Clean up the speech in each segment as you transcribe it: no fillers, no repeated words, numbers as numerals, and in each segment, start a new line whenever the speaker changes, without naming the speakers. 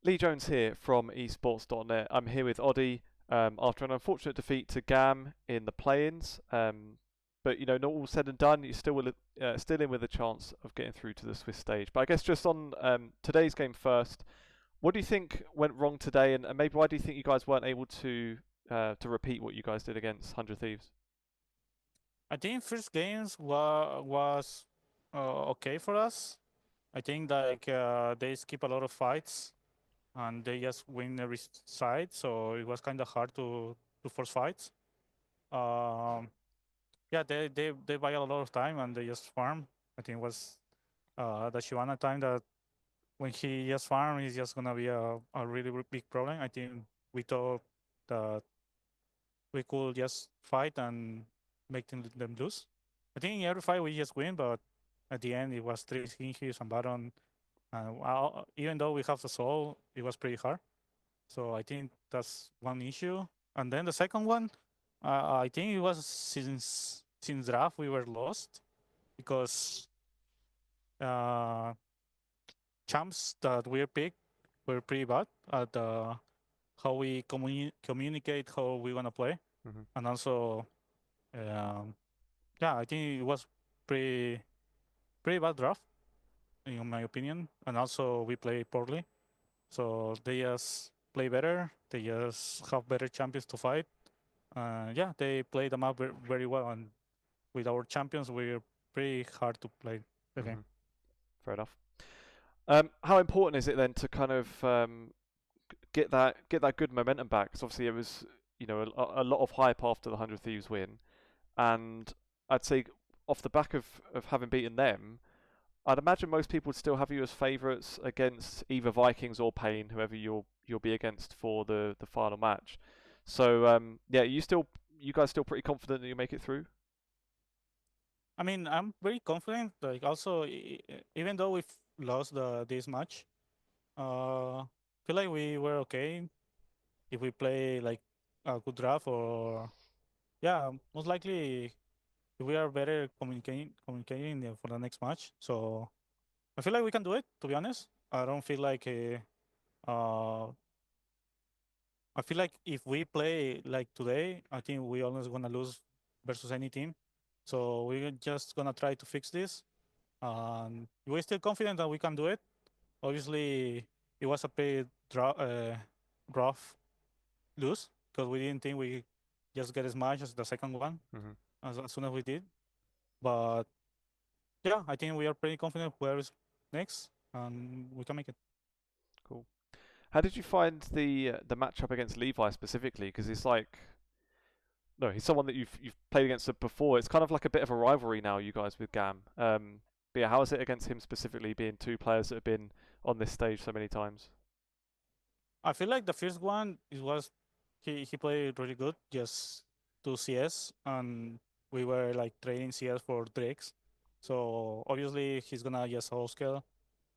Lee Jones here from esports.net. I'm here with Oddie after an unfortunate defeat to GAM in the play-ins. But not all said and done. You're still in with a chance of getting through to the Swiss stage. But I guess just on today's game first, what do you think went wrong today, and maybe why do you think you guys weren't able to repeat what you guys did against 100 Thieves?
I think first games was okay for us. I think they skip a lot of fights and they just win every side, so it was kind of hard to force fights. Um, yeah, they buy a lot of time and they just farm. I think it was the Shyvana time that when he just farm, he's just gonna be a really big problem. I think we thought that we could just fight and make them lose. I think in every fight we just win, but at the end it was three hinges and Baron. And even though we have the soul, it was pretty hard. So I think that's one issue. And then the second one, I think it was since draft we were lost because uh, champs that we picked were pretty bad at how we communicate how we wanna play,
Hmm.
and also yeah, I think it was pretty pretty bad draft in my opinion, and also we play poorly. So they just play better. They just have better champions to fight. Yeah, they play the map very well, and with our champions, we're pretty hard to play the game.
Hmm. Fair enough. How important is it then to kind of get that good momentum back? Because obviously it was a lot of hype after the 100 Thieves win, and I'd say off the back of having beaten them, I'd imagine most people would still have you as favourites against either Vikings or Pain, whoever you'll be against for the final match. So yeah, you guys still pretty confident that you'll make it through?
I mean, I'm very confident. Like also, even though we've lost this match, feel like we were okay if we play like a good draft or yeah, most likely if we are better communicating for the next match. So I feel like we can do it. To be honest, I don't feel like I feel like if we play like today, I think we always gonna lose versus any team. So we're just gonna try to fix this. And we're still confident that we can do it. Obviously, it was a pretty rough lose because we didn't think we just get as much as the second one
Hmm.
as soon as we did. But yeah, I think we are pretty confident where is next and we can make it.
Cool. How did you find the matchup against Levi specifically? Because it's like no, he's someone that you've played against before. It's kind of like a bit of a rivalry now, you guys with Gam. But yeah, how is it against him specifically, being two players that have been on this stage so many times?
I feel like the first one it was he played really good, just to CS, and we were like trading CS for Drakes. So obviously he's gonna just whole scale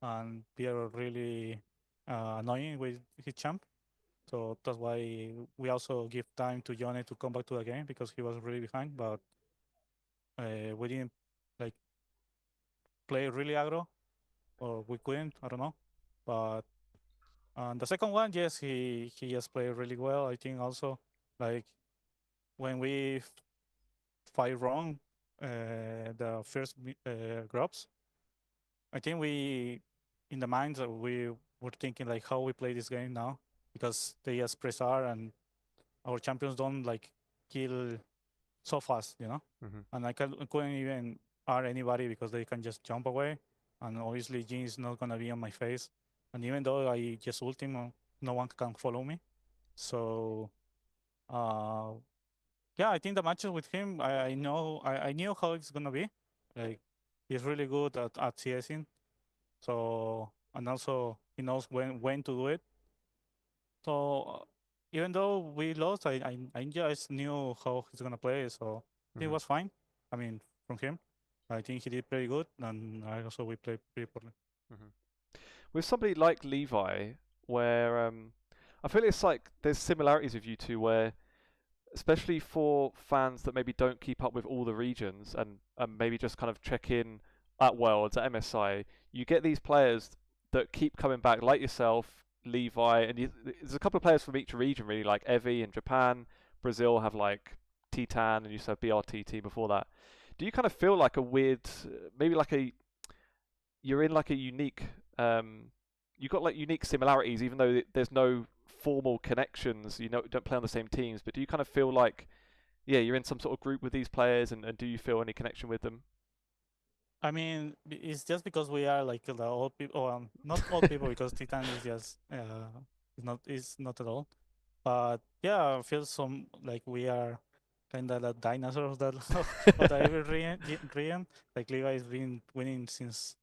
and be a really annoying with his champ. So that's why we also give time to Yone to come back to the game because he was really behind. But we didn't like play really aggro, or we couldn't. I don't know. But the second one, yes, he just played really well. I think also like when we fight wrong, the first groups, I think we in the minds that we were thinking like how we play this game now because they just press R and our champions don't like kill so fast, you know.
Hmm.
And I couldn't even R anybody because they can just jump away, and obviously Jin is not gonna be on my face. And even though I just ult him, no one can follow me. So uh, yeah, I think the matches with him, I knew how it's gonna be. Like he's really good at CSing. So and also he knows when to do it. So even though we lost, I just knew how he's gonna play. So I think it
Hmm.
was fine. I mean, from him, I think he did pretty good, and I also we played pretty poorly.
Hmm. With somebody like Levi, where I feel it's like there's similarities with you two, where especially for fans that maybe don't keep up with all the regions and maybe just kind of check in at Worlds, at MSI, you get these players that keep coming back, like yourself. Levi, and there's a couple of players from each region really, like Evi in Japan. Brazil have like Titan, and you said BRTT before that. Do you kind of feel like a weird, maybe like you're in like a unique, you've got like unique similarities, even though there's no formal connections, you know, don't play on the same teams, but do you kind of feel like, yeah, you're in some sort of group with these players, and do you feel any connection with them?
I mean, it's just because we are like the old people. Oh, not old people because Titan is just is not at all. But yeah, I feel some like we are kind of the dinosaurs of that of the every region. Like Liga has been winning since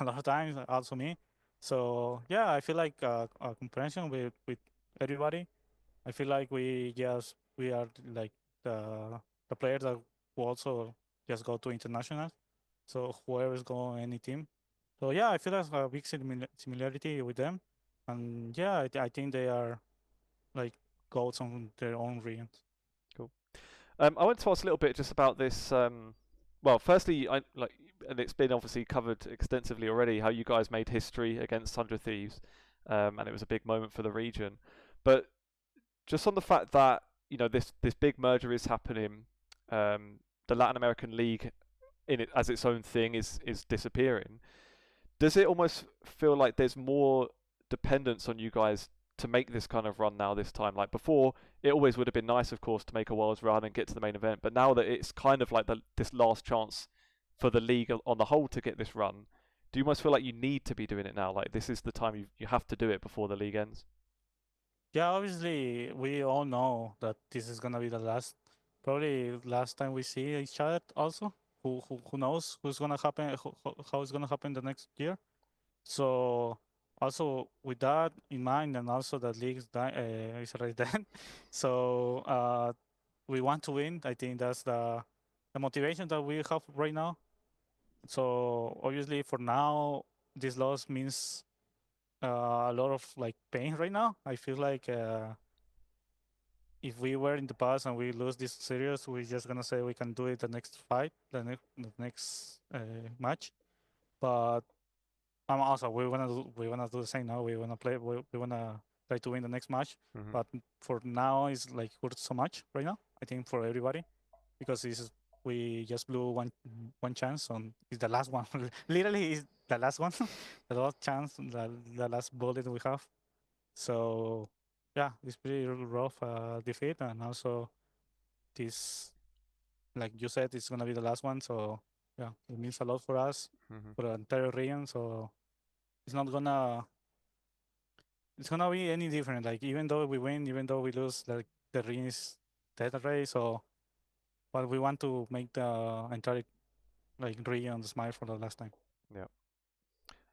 a lot of times. Also me. So yeah, I feel like a comprehension with everybody. I feel like we are like the players that will also just go to international. So whoever's going any team. So yeah, I feel there's a big similarity with them, and yeah, I think they are like goats on their own regions.
Cool. I want to ask a little bit just about this. Well, firstly, and it's been obviously covered extensively already, how you guys made history against 100 Thieves, and it was a big moment for the region. But just on the fact that this big merger is happening, the Latin American League in it as its own thing is disappearing. Does it almost feel like there's more dependence on you guys to make this kind of run now this time? Like before, it always would have been nice, of course, to make a Worlds run and get to the main event. But now that it's kind of like this last chance for the league on the whole to get this run, do you almost feel like you need to be doing it now? Like this is the time you have to do it before the league ends?
Yeah, obviously we all know that this is gonna be the probably last time we see each other. Also, who knows who's gonna happen, how it's gonna happen the next year. So also with that in mind, and also that league is already dead. So we want to win. I think that's the motivation that we have right now. So obviously for now, this loss means a lot of like pain right now. I feel like if we were in the past and we lose this series, we're just gonna say we can do it the next fight, the next match. But also we wanna do the same now. We wanna try to win the next match.
Mm-hmm.
But for now, it's like hurts so much right now. I think for everybody because we just blew one chance on it's the last one. Literally, is the last one, the last chance, the last bullet we have. So yeah, it's pretty rough defeat, and also this, like you said, it's gonna be the last one. So yeah, it means a lot for us,
Mm-hmm.
for the entire region. So it's not gonna it's gonna be any different. Like even though we win, even though we lose, like the region is dead already. So but we want to make the entire like region smile for the last time.
Yeah.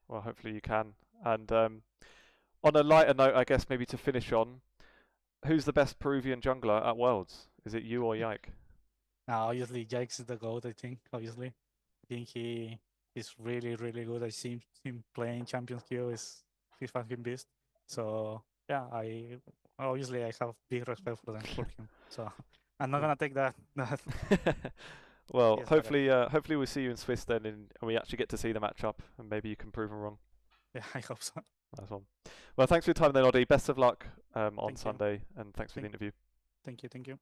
Well, hopefully you can. And on a lighter note, I guess maybe to finish on, who's the best Peruvian jungler at Worlds? Is it you or Yike?
Now obviously Jax is the GOAT, I think. Obviously. I think he is really, really good. I see him playing Champions Queue is he's fucking beast. So yeah, I obviously I have big respect for him. So I'm not gonna take that.
Well,
Yes,
hopefully we'll see you in Swiss then, and we actually get to see the matchup, and maybe you can prove them wrong.
yeah, I hope so.
Nice one. Well, thanks for your time then, Oddie. Best of luck on
Thank you.
Sunday, and thanks for the interview.
Thank you.